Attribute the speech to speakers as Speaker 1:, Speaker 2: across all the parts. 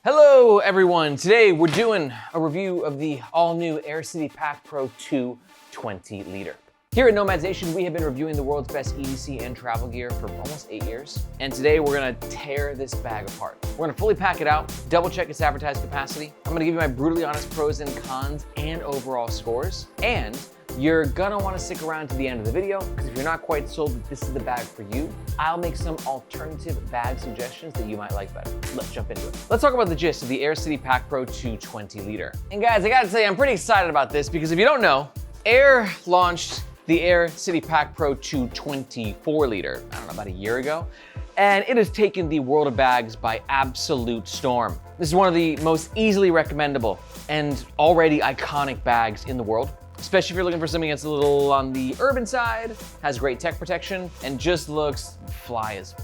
Speaker 1: Hello everyone, today we're doing a review of the all-new Aer City Pack Pro 2 20-liter. Here at Nomadization, we have been reviewing the world's best EDC and travel gear for almost 8 years. And today we're gonna tear this bag apart. We're gonna fully pack it out, double check its advertised capacity. I'm gonna give you my brutally honest pros and cons and overall scores. And you're gonna wanna stick around to the end of the video, because if you're not quite sold that this is the bag for you, I'll make some alternative bag suggestions that you might like better. Let's jump into it. Let's talk about the gist of the Aer City Pack Pro 2 20-liter. And guys, I gotta say, I'm pretty excited about this, because if you don't know, Aer launched the Aer City Pack Pro 2 24-liter, I don't know, about a year ago, and it has taken the world of bags by absolute storm. This is one of the most easily recommendable and already iconic bags in the world, especially if you're looking for something that's a little on the urban side, has great tech protection, and just looks fly as f***.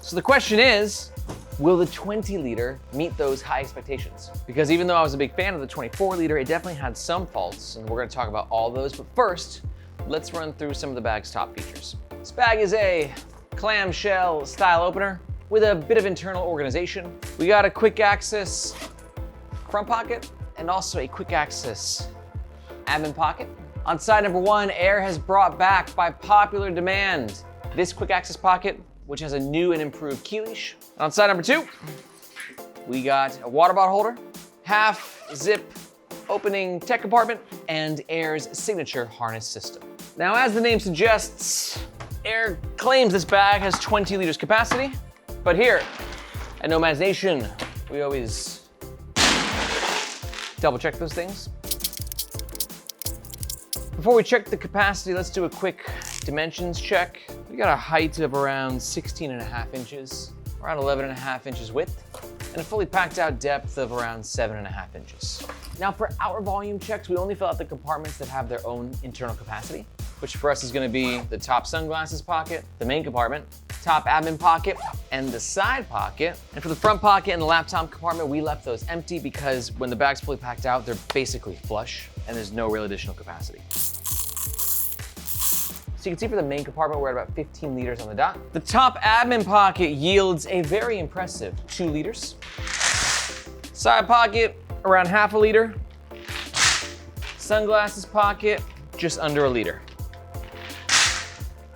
Speaker 1: So the question is, will the 20-liter meet those high expectations? Because even though I was a big fan of the 24-liter, it definitely had some faults, and we're gonna talk about all those, but first, let's run through some of the bag's top features. This bag is a clamshell style opener with a bit of internal organization. We got a quick access front pocket and also a quick access admin pocket. On side number one, Aer has brought back by popular demand this quick access pocket, which has a new and improved key leash. On side number two, we got a water bottle holder, half zip opening tech compartment, and Aer's signature harness system. Now, as the name suggests, Aer claims this bag has 20 liters capacity, but here at Nomadization, we always double check those things. Before we check the capacity, let's do a quick dimensions check. We got a height of around 16.5 inches, around 11.5 inches width, and a fully packed out depth of around 7.5 inches. Now for our volume checks, we only fill out the compartments that have their own internal capacity, which for us is gonna be the top sunglasses pocket, the main compartment, top admin pocket, and the side pocket. And for the front pocket and the laptop compartment, we left those empty because when the bag's fully packed out, they're basically flush and there's no real additional capacity. So you can see for the main compartment, we're at about 15 liters on the dot. The top admin pocket yields a very impressive 2 liters. Side pocket, around half a liter. Sunglasses pocket, just under a liter.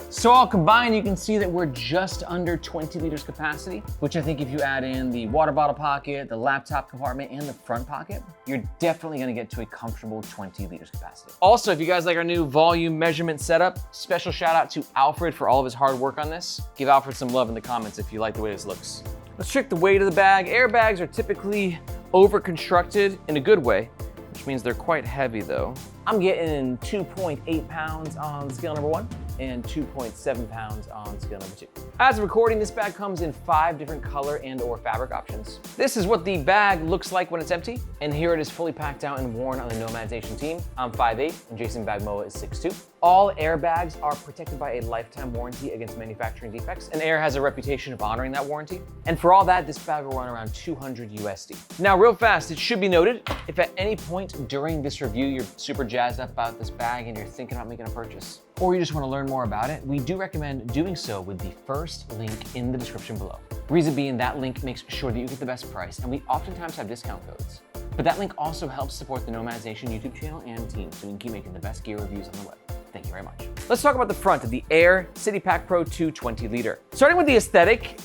Speaker 1: So all combined, you can see that we're just under 20 liters capacity, which I think if you add in the water bottle pocket, the laptop compartment, and the front pocket, you're definitely gonna get to a comfortable 20 liters capacity. Also, if you guys like our new volume measurement setup, special shout out to Alfred for all of his hard work on this. Give Alfred some love in the comments if you like the way this looks. Let's check the weight of the bag. Aer bags are typically over-constructed in a good way, which means they're quite heavy though. I'm getting 2.8 pounds on scale number 1 and 2.7 pounds on scale number 2. As of recording, this bag comes in 5 different color and or fabric options. This is what the bag looks like when it's empty, and here it is fully packed out and worn on the Nomadization team. I'm 5'8", and Jason Bagmoa is 6'2". All Aer bags are protected by a lifetime warranty against manufacturing defects, and Aer has a reputation of honoring that warranty. And for all that, this bag will run around 200 USD. Now, real fast, it should be noted, if at any point during this review you're super jazzed up about this bag and you're thinking about making a purchase, or you just want to learn more about it, we do recommend doing so with the first link in the description below. Reason being, that link makes sure that you get the best price, and we oftentimes have discount codes. But that link also helps support the Nomadization YouTube channel and team, so we can keep making the best gear reviews on the web. Thank you very much. Let's talk about the front of the Aer City Pack Pro 2 20-liter. Starting with the aesthetic,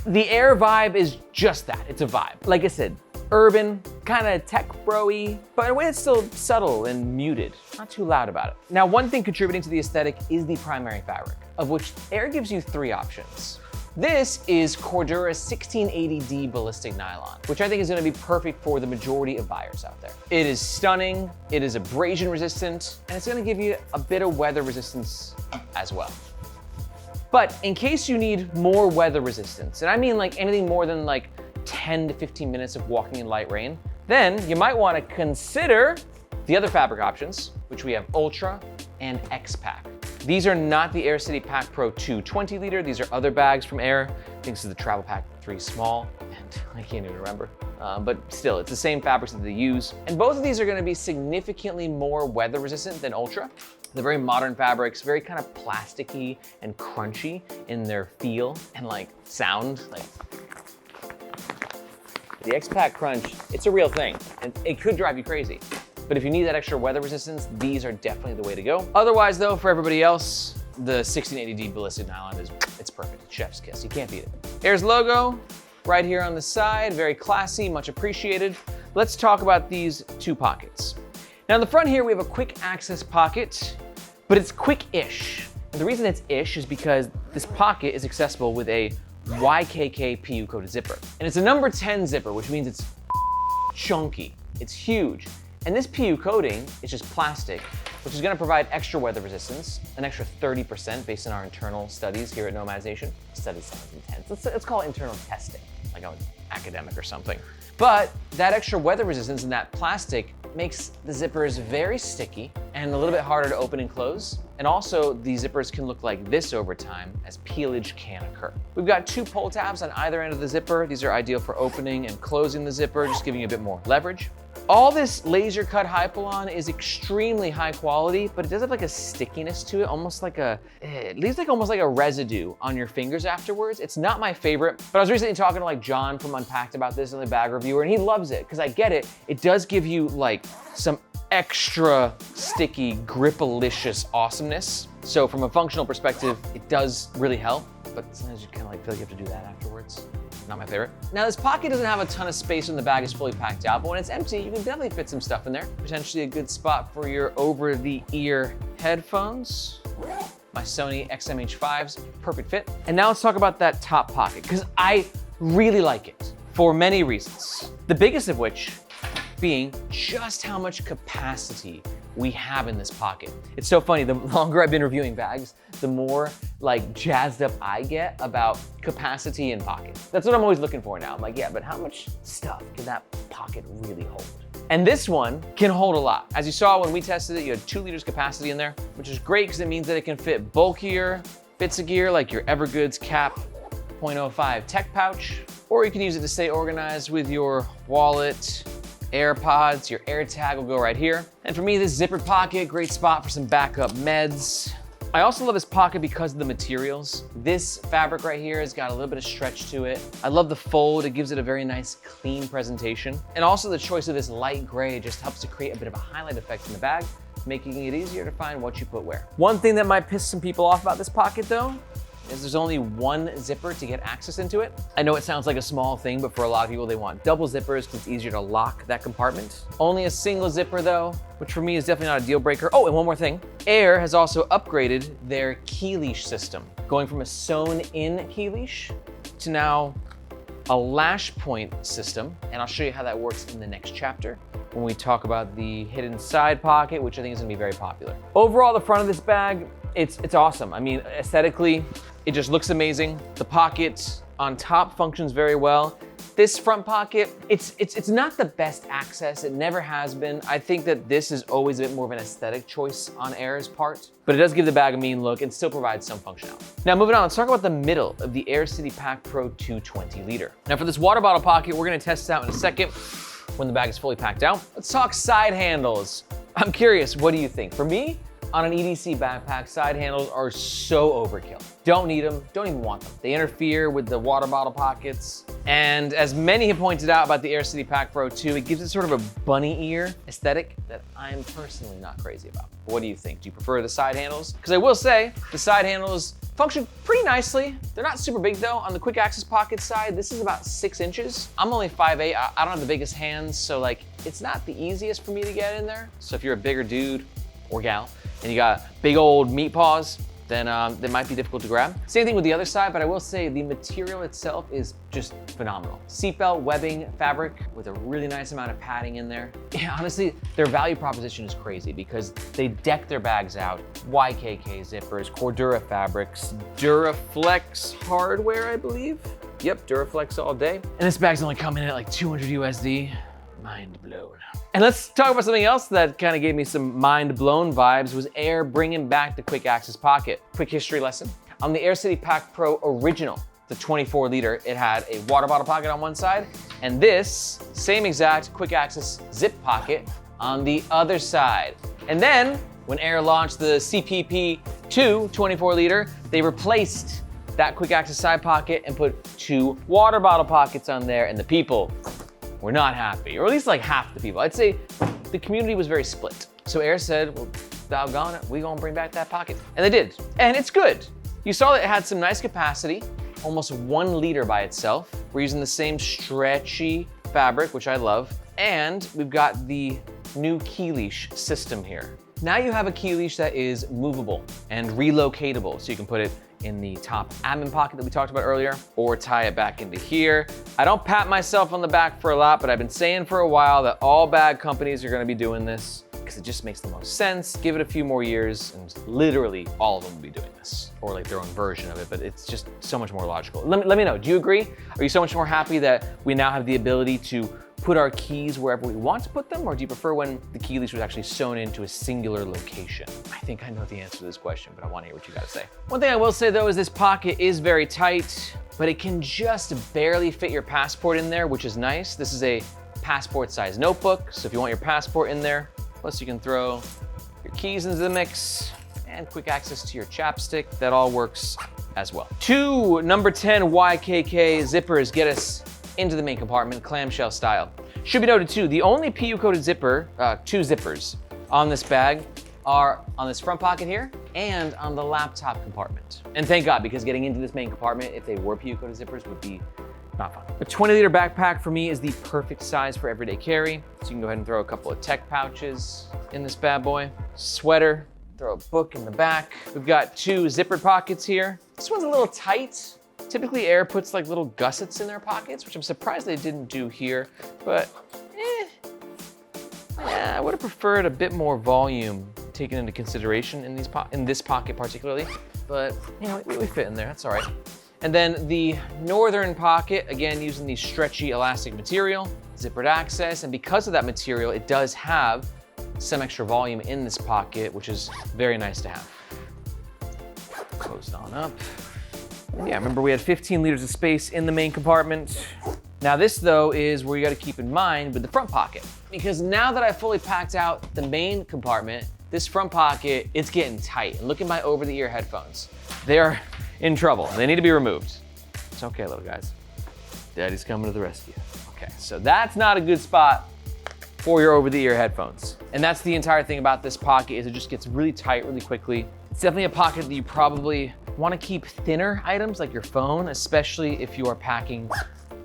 Speaker 1: the Aer vibe is just that, it's a vibe. Like I said, urban, kind of tech bro-y, but in a way that's still subtle and muted, not too loud about it. Now, one thing contributing to the aesthetic is the primary fabric, of which Aer gives you 3 options. This is Cordura's 1680D ballistic nylon, which I think is gonna be perfect for the majority of buyers out there. It is stunning, it is abrasion resistant, and it's gonna give you a bit of weather resistance as well. But in case you need more weather resistance, and I mean like anything more than like 10 to 15 minutes of walking in light rain, then you might wanna consider the other fabric options, which we have Ultra and X-Pack. These are not the Aer City Pack Pro 2 20-liter. These are other bags from Aer. I think this is the Travel Pack 3 Small, and I can't even remember. But still, it's the same fabrics that they use. And both of these are gonna be significantly more weather resistant than Ultra. They're very modern fabrics, very kind of plasticky and crunchy in their feel and like sound. Like The X-Pack Crunch, it's a real thing, and it could drive you crazy. But if you need that extra weather resistance, these are definitely the way to go. Otherwise though, for everybody else, the 1680D ballistic nylon it's perfect. It's chef's kiss, you can't beat it. Aer's logo right here on the side, very classy, much appreciated. Let's talk about these two pockets. Now in the front here, we have a quick access pocket, but it's quick-ish. And the reason it's ish is because this pocket is accessible with a YKK PU-coated zipper. And it's a number 10 zipper, which means it's chunky, it's huge. And this PU coating is just plastic, which is gonna provide extra weather resistance, an extra 30% based on our internal studies here at Nomadization. Studies sounds intense. Let's call it internal testing, like I'm an academic or something. But that extra weather resistance in that plastic makes the zippers very sticky and a little bit harder to open and close. And also, these zippers can look like this over time as peelage can occur. We've got 2 pull tabs on either end of the zipper. These are ideal for opening and closing the zipper, just giving you a bit more leverage. All this laser cut Hypalon is extremely high quality, but it does have like a stickiness to it, almost like it leaves like almost like a residue on your fingers afterwards. It's not my favorite, but I was recently talking to like John from Unpacked about this in the bag reviewer, and he loves it, because I get it. It does give you like some extra sticky, gripalicious awesomeness. So from a functional perspective, it does really help, but sometimes you kind of like feel like you have to do that afterwards. Not my favorite. Now this pocket doesn't have a ton of space when the bag is fully packed out, but when it's empty, you can definitely fit some stuff in there. Potentially a good spot for your over-the-ear headphones. My Sony XM-H5's perfect fit. And now let's talk about that top pocket, because I really like it for many reasons. The biggest of which being just how much capacity we have in this pocket. It's so funny, the longer I've been reviewing bags, the more like jazzed up I get about capacity in pockets. That's what I'm always looking for now. I'm like, yeah, but how much stuff can that pocket really hold? And this one can hold a lot. As you saw when we tested it, you had 2 liters capacity in there, which is great because it means that it can fit bulkier bits of gear like your Evergoods Cap 0.05 tech pouch, or you can use it to stay organized with your wallet, AirPods, your AirTag will go right here. And for me, this zippered pocket, great spot for some backup meds. I also love this pocket because of the materials. This fabric right here has got a little bit of stretch to it. I love the fold, it gives it a very nice, clean presentation. And also the choice of this light gray just helps to create a bit of a highlight effect in the bag, making it easier to find what you put where. One thing that might piss some people off about this pocket though, is there's only 1 zipper to get access into it. I know it sounds like a small thing, but for a lot of people, they want double zippers because it's easier to lock that compartment. Only a single zipper though, which for me is definitely not a deal breaker. Oh, and one more thing. Aer has also upgraded their key leash system, going from a sewn-in key leash to now a lash point system. And I'll show you how that works in the next chapter when we talk about the hidden side pocket, which I think is gonna be very popular. Overall, the front of this bag, it's awesome. I mean, aesthetically, it just looks amazing. The pocket on top functions very well. This front pocket, it's not the best access. It never has been. I think that this is always a bit more of an aesthetic choice on Aer's part, but it does give the bag a mean look and still provides some functionality. Now moving on, let's talk about the middle of the Aer City Pack Pro 220 liter. Now for this water bottle pocket, we're gonna test it out in a second when the bag is fully packed out. Let's talk side handles. I'm curious, what do you think? For me, on an EDC backpack, side handles are so overkill. Don't need them, don't even want them. They interfere with the water bottle pockets. And as many have pointed out about the Aer City Pack Pro 2, it gives it sort of a bunny ear aesthetic that I'm personally not crazy about. But what do you think? Do you prefer the side handles? Because I will say, the side handles function pretty nicely. They're not super big though. On the quick access pocket side, this is about 6 inches. I'm only 5'8", I don't have the biggest hands, so like, it's not the easiest for me to get in there. So if you're a bigger dude or gal, and you got big old meat paws, then they might be difficult to grab. Same thing with the other side, but I will say the material itself is just phenomenal. Seatbelt webbing fabric with a really nice amount of padding in there. Yeah, honestly, their value proposition is crazy because they deck their bags out. YKK zippers, Cordura fabrics, Duraflex hardware, I believe. Yep, Duraflex all day. And this bag's only coming in at like 200 USD. Mind blown. And let's talk about something else that kind of gave me some mind blown vibes was Aer bringing back the quick access pocket. Quick history lesson. On the Aer City Pack Pro original, the 24 liter, it had a water bottle pocket on one side and this same exact quick access zip pocket on the other side. And then when Aer launched the CPP2 24 liter, they replaced that quick access side pocket and put 2 water bottle pockets on there, and the people were not happy, or at least like half the people. I'd say the community was very split. So Aer said, well, doggone it, we gonna bring back that pocket. And they did, and it's good. You saw that it had some nice capacity, almost 1 liter by itself. We're using the same stretchy fabric, which I love. And we've got the new key leash system here. Now you have a key leash that is movable and relocatable. So you can put it in the top admin pocket that we talked about earlier, or tie it back into here. I don't pat myself on the back for a lot, but I've been saying for a while that all bag companies are gonna be doing this because it just makes the most sense. Give it a few more years and literally all of them will be doing this, or like their own version of it, but it's just so much more logical. Let me know, do you agree? Are you so much more happy that we now have the ability to put our keys wherever we want to put them, or do you prefer when the key leash was actually sewn into a singular location? I think I know the answer to this question, but I want to hear what you gotta say. One thing I will say though is this pocket is very tight, but it can just barely fit your passport in there, which is nice. This is a passport size notebook, so if you want your passport in there, plus you can throw your keys into the mix and quick access to your chapstick, that all works as well. 2 number 10 YKK zippers get us into the main compartment, clamshell style. Should be noted too, the only PU-coated zipper, 2 zippers on this bag are on this front pocket here and on the laptop compartment. And thank God, because getting into this main compartment, if they were PU-coated zippers, would be not fun. A 20-liter backpack for me is the perfect size for everyday carry. So you can go ahead and throw a couple of tech pouches in this bad boy. Sweater, throw a book in the back. We've got 2 zippered pockets here. This one's a little tight. Typically Aer puts like little gussets in their pockets, which I'm surprised they didn't do here, but I would have preferred a bit more volume taken into consideration in this pocket particularly, but you know, we fit in there, that's all right. And then the northern pocket, again, using the stretchy elastic material, zippered access, and because of that material, it does have some extra volume in this pocket, which is very nice to have. Closed on up. Yeah, remember we had 15 liters of space in the main compartment. Now this though is where you gotta keep in mind with the front pocket, because now that I've fully packed out the main compartment, this front pocket, it's getting tight. And look at my over-the-ear headphones. They are in trouble. They need to be removed. It's okay, little guys. Daddy's coming to the rescue. Okay, so that's not a good spot for your over-the-ear headphones. And that's the entire thing about this pocket, is it just gets really tight really quickly. It's definitely a pocket that you probably want to keep thinner items like your phone, especially if you are packing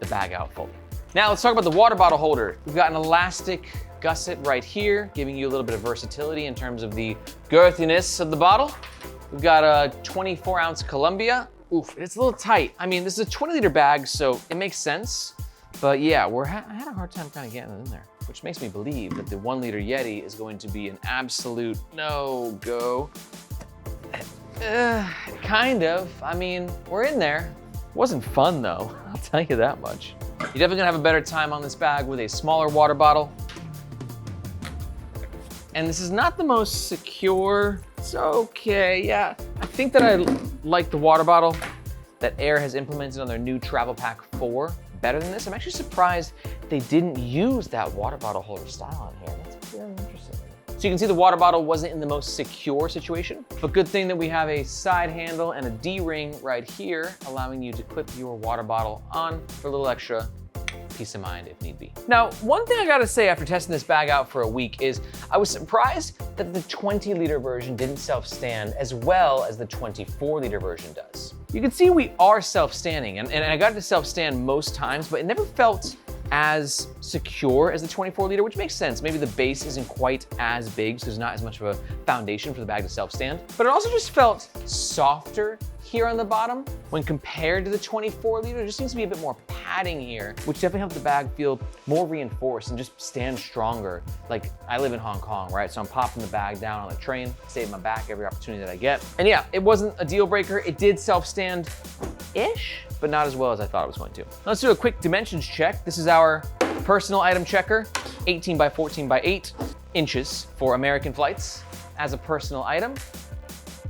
Speaker 1: the bag out fully. Now let's talk about the water bottle holder. We've got an elastic gusset right here, giving you a little bit of versatility in terms of the girthiness of the bottle. We've got a 24-ounce Columbia. Oof, it's a little tight. I mean, this is a 20-liter bag, so it makes sense. But yeah, I had a hard time kind of getting it in there, which makes me believe that the 1-liter Yeti is going to be an absolute no-go. Kind of. I mean, we're in there. It wasn't fun though, I'll tell you that much. You're definitely gonna have a better time on this bag with a smaller water bottle. And this is not the most secure. It's okay, yeah. I think that I like the water bottle that Aer has implemented on their new Travel Pack 4 better than this. I'm actually surprised they didn't use that water bottle holder style on here. That's very interesting. So you can see the water bottle wasn't in the most secure situation, but good thing that we have a side handle and a D-ring right here, allowing you to clip your water bottle on for a little extra peace of mind if need be. Now, one thing I gotta say after testing this bag out for a week is I was surprised that the 20-liter version didn't self-stand as well as the 24-liter version does. You can see we are self-standing, and I got to self-stand most times, but it never felt as secure as the 24-liter, which makes sense. Maybe the base isn't quite as big, so there's not as much of a foundation for the bag to self-stand. But it also just felt softer here on the bottom when compared to the 24-liter. There just seems to be a bit more padding here, which definitely helped the bag feel more reinforced and just stand stronger. Like, I live in Hong Kong, right? So I'm popping the bag down on the train, save my back every opportunity that I get. And yeah, it wasn't a deal breaker. It did self-stand-ish, but not as well as I thought it was going to. Let's do a quick dimensions check. This is our personal item checker, 18 by 14 by 8 inches for American flights as a personal item.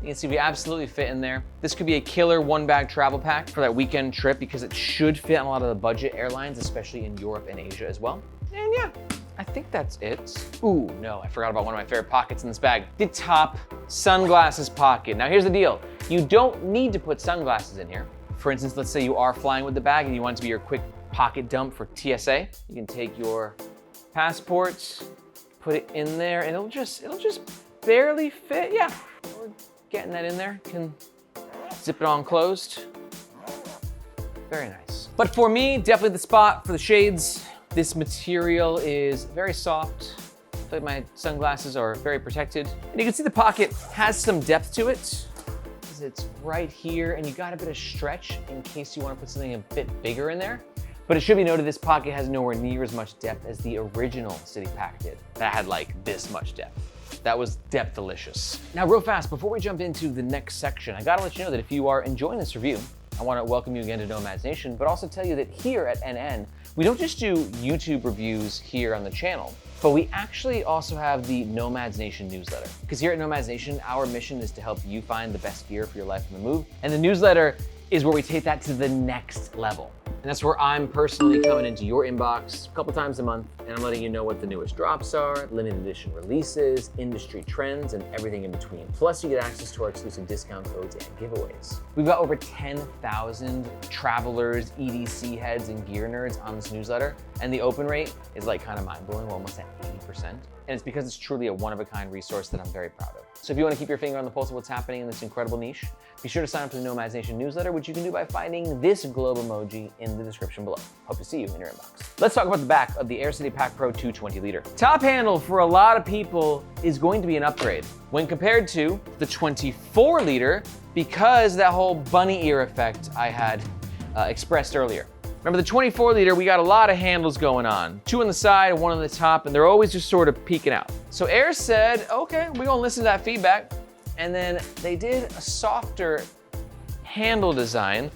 Speaker 1: You can see we absolutely fit in there. This could be a killer 1-bag travel pack for that weekend trip because it should fit on a lot of the budget airlines, especially in Europe and Asia as well. And yeah, I think that's it. Ooh, no, I forgot about one of my favorite pockets in this bag. The top sunglasses pocket. Now here's the deal. You don't need to put sunglasses in here. For instance, let's say you are flying with the bag and you want it to be your quick pocket dump for TSA. You can take your passport, put it in there, and it'll just barely fit. Yeah, we're getting that in there. Can zip it on closed. Very nice. But for me, definitely the spot for the shades. This material is very soft. I feel like my sunglasses are very protected. And you can see the pocket has some depth to it. It's right here, and you got a bit of stretch in case you want to put something a bit bigger in there. But it should be noted, this pocket has nowhere near as much depth as the original City Pack did. That had like this much depth. That was depth-delicious. Now real fast, before we jump into the next section, I gotta let you know that if you are enjoying this review, I wanna welcome you again to Nomad's Nation, but also tell you that here at NN, we don't just do YouTube reviews here on the channel, but we actually also have the Nomad's Nation newsletter. Because here at Nomad's Nation, our mission is to help you find the best gear for your life on the move. And the newsletter is where we take that to the next level. And that's where I'm personally coming into your inbox a couple times a month, and I'm letting you know what the newest drops are, limited edition releases, industry trends, and everything in between. Plus, you get access to our exclusive discount codes and giveaways. We've got over 10,000 travelers, EDC heads, and gear nerds on this newsletter, and the open rate is like kind of mind-blowing. We're almost at 80%. And it's because it's truly a one-of-a-kind resource that I'm very proud of. So if you want to keep your finger on the pulse of what's happening in this incredible niche, be sure to sign up to the Nomad's Nation newsletter, which you can do by finding this globe emoji in the description below. Hope to see you in your inbox. Let's talk about the back of the Aer City Pack Pro 220 liter. Top handle for a lot of people is going to be an upgrade when compared to the 24 liter because that whole bunny ear effect I had expressed earlier. Remember the 24 liter, we got a lot of handles going on. 2 on the side, 1 on the top, and they're always just sort of peeking out. So Aer said, okay, we're gonna listen to that feedback. And then they did a softer handle design,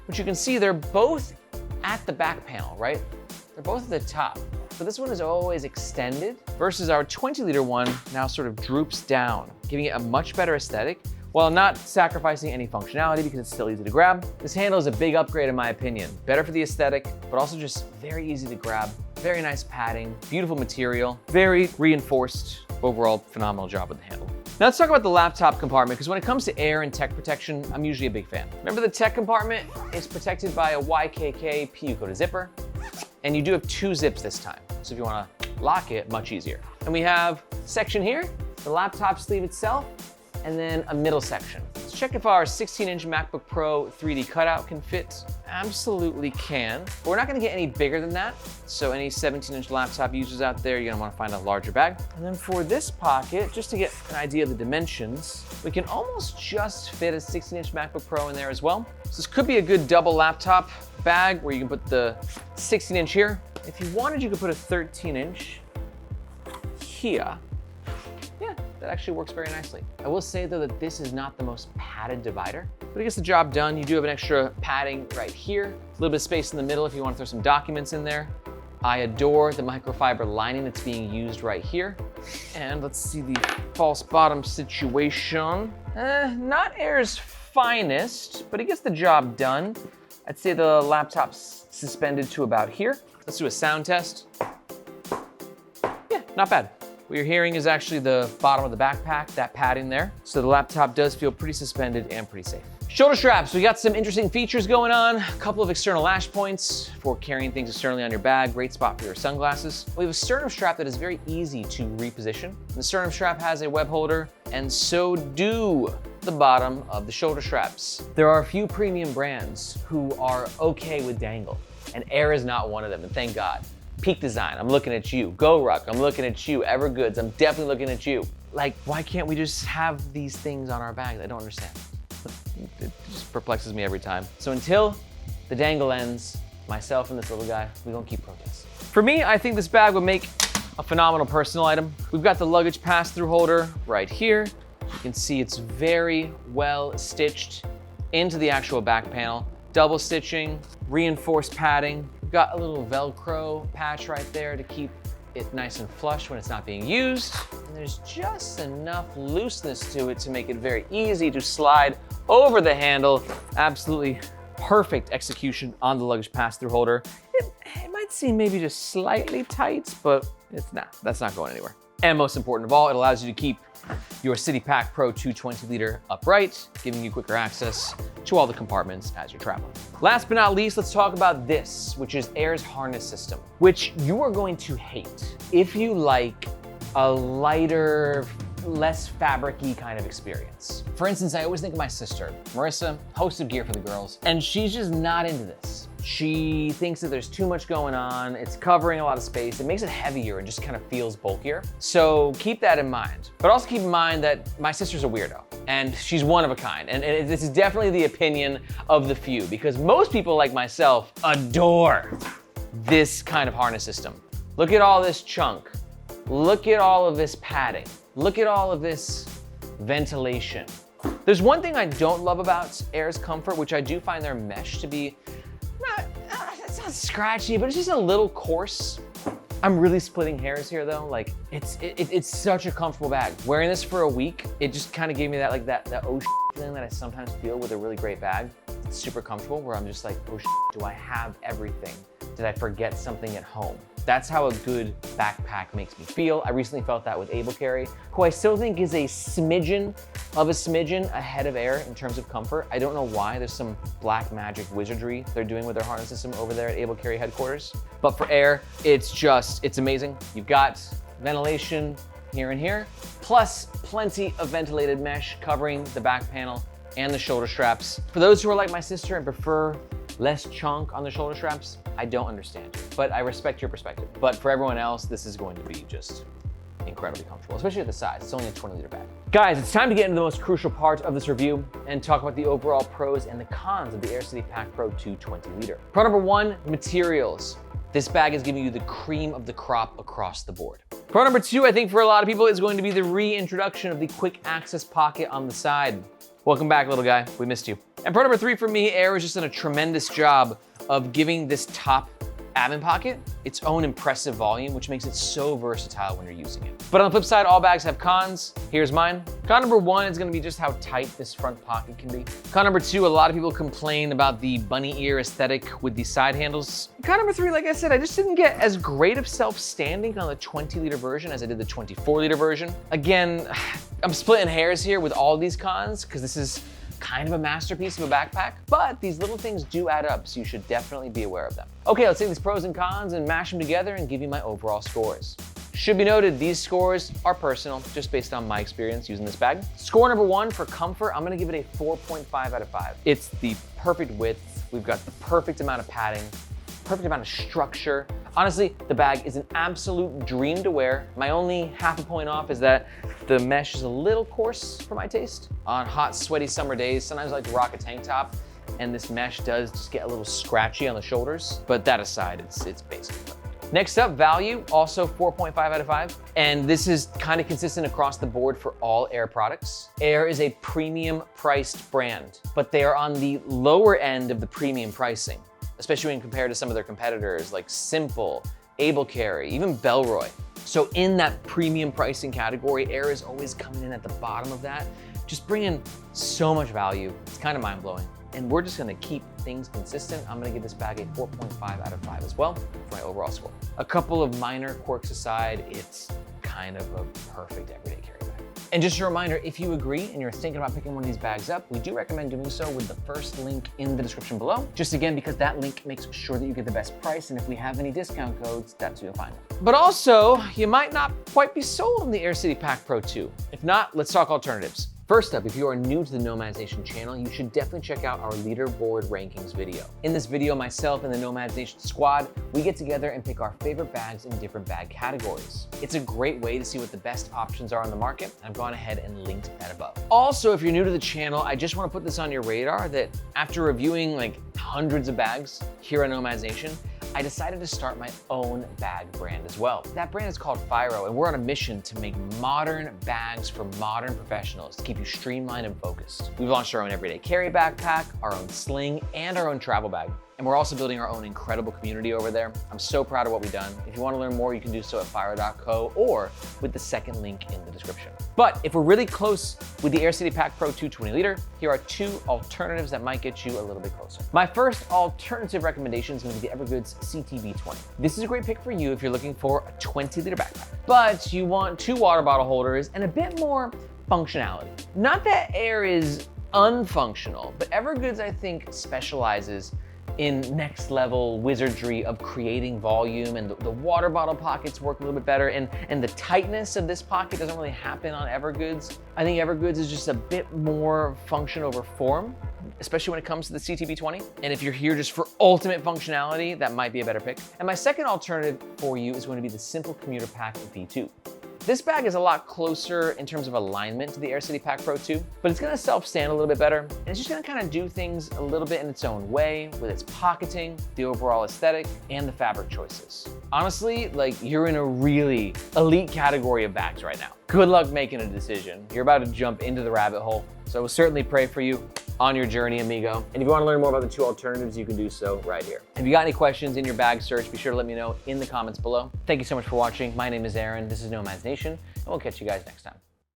Speaker 1: which you can see they're both at the back panel, right? They're both at the top. So this one is always extended versus our 20 liter one now sort of droops down, giving it a much better aesthetic while not sacrificing any functionality because it's still easy to grab. This handle is a big upgrade in my opinion. Better for the aesthetic, but also just very easy to grab. Very nice padding, beautiful material, very reinforced. Overall, phenomenal job with the handle. Now let's talk about the laptop compartment, because when it comes to air and tech protection, I'm usually a big fan. Remember the tech compartment is protected by a YKK PU-coated zipper, and you do have 2 zips this time. So if you wanna lock it, much easier. And we have a section here, the laptop sleeve itself, and then a middle section. Let's check if our 16-inch MacBook Pro 3D cutout can fit. Absolutely can, but we're not gonna get any bigger than that. So any 17-inch laptop users out there, you're gonna wanna find a larger bag. And then for this pocket, just to get an idea of the dimensions, we can almost just fit a 16-inch MacBook Pro in there as well. So this could be a good double laptop bag where you can put the 16-inch here. If you wanted, you could put a 13-inch here. That actually works very nicely. I will say though that this is not the most padded divider, but it gets the job done. You do have an extra padding right here, a little bit of space in the middle if you want to throw some documents in there. I adore the microfiber lining that's being used right here. And let's see the false bottom situation. Not Air's finest, but it gets the job done. I'd say the laptop's suspended to about here. Let's do a sound test. Yeah, not bad. What you're hearing is actually the bottom of the backpack, that padding there. So the laptop does feel pretty suspended and pretty safe. Shoulder straps, we got some interesting features going on. A couple of external lash points for carrying things externally on your bag. Great spot for your sunglasses. We have a sternum strap that is very easy to reposition. The sternum strap has a web holder, and so do the bottom of the shoulder straps. There are a few premium brands who are okay with dangle, and Aer is not one of them, and thank God. Peak Design, I'm looking at you. GoRuck, I'm looking at you. Evergoods, I'm definitely looking at you. Like, why can't we just have these things on our bags? I don't understand. It just perplexes me every time. So until the dangle ends, myself and this little guy, we gonna keep protesting. For me, I think this bag would make a phenomenal personal item. We've got the luggage pass-through holder right here. You can see it's very well stitched into the actual back panel. Double stitching, reinforced padding. We've got a little Velcro patch right there to keep it nice and flush when it's not being used. And there's just enough looseness to it to make it very easy to slide over the handle. Absolutely perfect execution on the luggage pass-through holder. It might seem maybe just slightly tight, but it's not. That's not going anywhere. And most important of all, it allows you to keep your City Pack Pro 220 liter upright, giving you quicker access to all the compartments as you're traveling. Last but not least, let's talk about this, which is Aer's harness system, which you are going to hate if you like a lighter, less fabric-y kind of experience. For instance, I always think of my sister, Marissa, host of Gear for the Girls, and she's just not into this. She thinks that there's too much going on, it's covering a lot of space, it makes it heavier and just kind of feels bulkier. So keep that in mind. But also keep in mind that my sister's a weirdo, and she's one of a kind. And this is definitely the opinion of the few, because most people like myself adore this kind of harness system. Look at all this chunk. Look at all of this padding. Look at all of this ventilation. There's one thing I don't love about Aer's comfort, which I do find their mesh to be, it's not scratchy, but it's just a little coarse. I'm really splitting hairs here though. Like it's such a comfortable bag. Wearing this for a week, it just kind of gave me that like that oh feeling that I sometimes feel with a really great bag. It's super comfortable where I'm just like, oh do I have everything? Did I forget something at home? That's how a good backpack makes me feel. I recently felt that with Able Carry, who I still think is a smidgen ahead of Aer in terms of comfort. I don't know why. There's some black magic wizardry they're doing with their harness system over there at Able Carry headquarters. But for Aer, it's amazing. You've got ventilation here and here, plus plenty of ventilated mesh covering the back panel and the shoulder straps. For those who are like my sister and prefer less chunk on the shoulder straps, I don't understand you, but I respect your perspective. But for everyone else, this is going to be just incredibly comfortable, especially at the size. It's only a 20 liter bag. Guys, it's time to get into the most crucial part of this review and talk about the overall pros and the cons of the Aer City Pack Pro 220 liter. Pro number one, materials. This bag is giving you the cream of the crop across the board. Pro number two, I think for a lot of people, is going to be the reintroduction of the quick access pocket on the side. Welcome back, little guy. We missed you. And pro number three for me, Aer has just done a tremendous job of giving this top admin pocket its own impressive volume, which makes it so versatile when you're using it. But on the flip side, all bags have cons. Here's mine. Con number one is gonna be just how tight this front pocket can be. Con number two, a lot of people complain about the bunny ear aesthetic with the side handles. Con number three, like I said, I just didn't get as great of self-standing on the 20 liter version as I did the 24 liter version. Again, I'm splitting hairs here with all these cons because this is kind of a masterpiece of a backpack, but these little things do add up, so you should definitely be aware of them. Okay, let's take these pros and cons and mash them together and give you my overall scores. Should be noted, these scores are personal, just based on my experience using this bag. Score number one for comfort, I'm gonna give it a 4.5 out of 5. It's the perfect width, we've got the perfect amount of padding, perfect amount of structure. Honestly, the bag is an absolute dream to wear. My only half a point off is that the mesh is a little coarse for my taste. On hot, sweaty summer days, sometimes I like to rock a tank top, and this mesh does just get a little scratchy on the shoulders, but that aside, it's basically perfect. Next up, value, also 4.5 out of 5. And this is kind of consistent across the board for all Aer products. Aer is a premium priced brand, but they are on the lower end of the premium pricing, especially when compared to some of their competitors like Simple, Able Carry, even Bellroy. So in that premium pricing category, Aer is always coming in at the bottom of that, just bringing so much value. It's kind of mind-blowing. And we're just gonna keep things consistent. I'm gonna give this bag a 4.5 out of 5 as well for my overall score. A couple of minor quirks aside, it's kind of a perfect everyday carry bag. And just a reminder, if you agree and you're thinking about picking one of these bags up, we do recommend doing so with the first link in the description below. Just again, because that link makes sure that you get the best price, and if we have any discount codes, that's who you'll find. But also, you might not quite be sold on the Aer City Pack Pro 2. If not, let's talk alternatives. First up, if you are new to the Nomads Nation channel, you should definitely check out our leaderboard rankings video. In this video, myself and the Nomads Nation squad, we get together and pick our favorite bags in different bag categories. It's a great way to see what the best options are on the market, and I've gone ahead and linked that above. Also, if you're new to the channel, I just want to put this on your radar that after reviewing like hundreds of bags here on Nomads Nation, I decided to start my own bag brand as well. That brand is called Firo, and we're on a mission to make modern bags for modern professionals to keep you streamlined and focused. We've launched our own everyday carry backpack, our own sling, and our own travel bag. And we're also building our own incredible community over there. I'm so proud of what we've done. If you want to learn more, you can do so at fire.co or with the second link in the description. But if we're really close with the Aer City Pack Pro 220 liter, here are 2 alternatives that might get you a little bit closer. My first alternative recommendation is going to be the Evergoods CTB20. This is a great pick for you if you're looking for a 20-liter backpack, but you want 2 water bottle holders and a bit more functionality. Not that Aer is unfunctional, but Evergoods, I think, specializes in next level wizardry of creating volume, and the water bottle pockets work a little bit better, and the tightness of this pocket doesn't really happen on Evergoods. I think Evergoods is just a bit more function over form, especially when it comes to the CTB20. And if you're here just for ultimate functionality, that might be a better pick. And my second alternative for you is going to be the Simple Commuter Pack V2. This bag is a lot closer in terms of alignment to the Aer City Pack Pro 2, but it's gonna self-stand a little bit better, and it's just gonna kind of do things a little bit in its own way with its pocketing, the overall aesthetic, and the fabric choices. Honestly, like, you're in a really elite category of bags right now. Good luck making a decision. You're about to jump into the rabbit hole, so we'll certainly pray for you on your journey, amigo. And if you want to learn more about the 2 alternatives, you can do so right here. If you got any questions in your bag search, be sure to let me know in the comments below. Thank you so much for watching. My name is Aaron. This is Nomads Nation, and we'll catch you guys next time.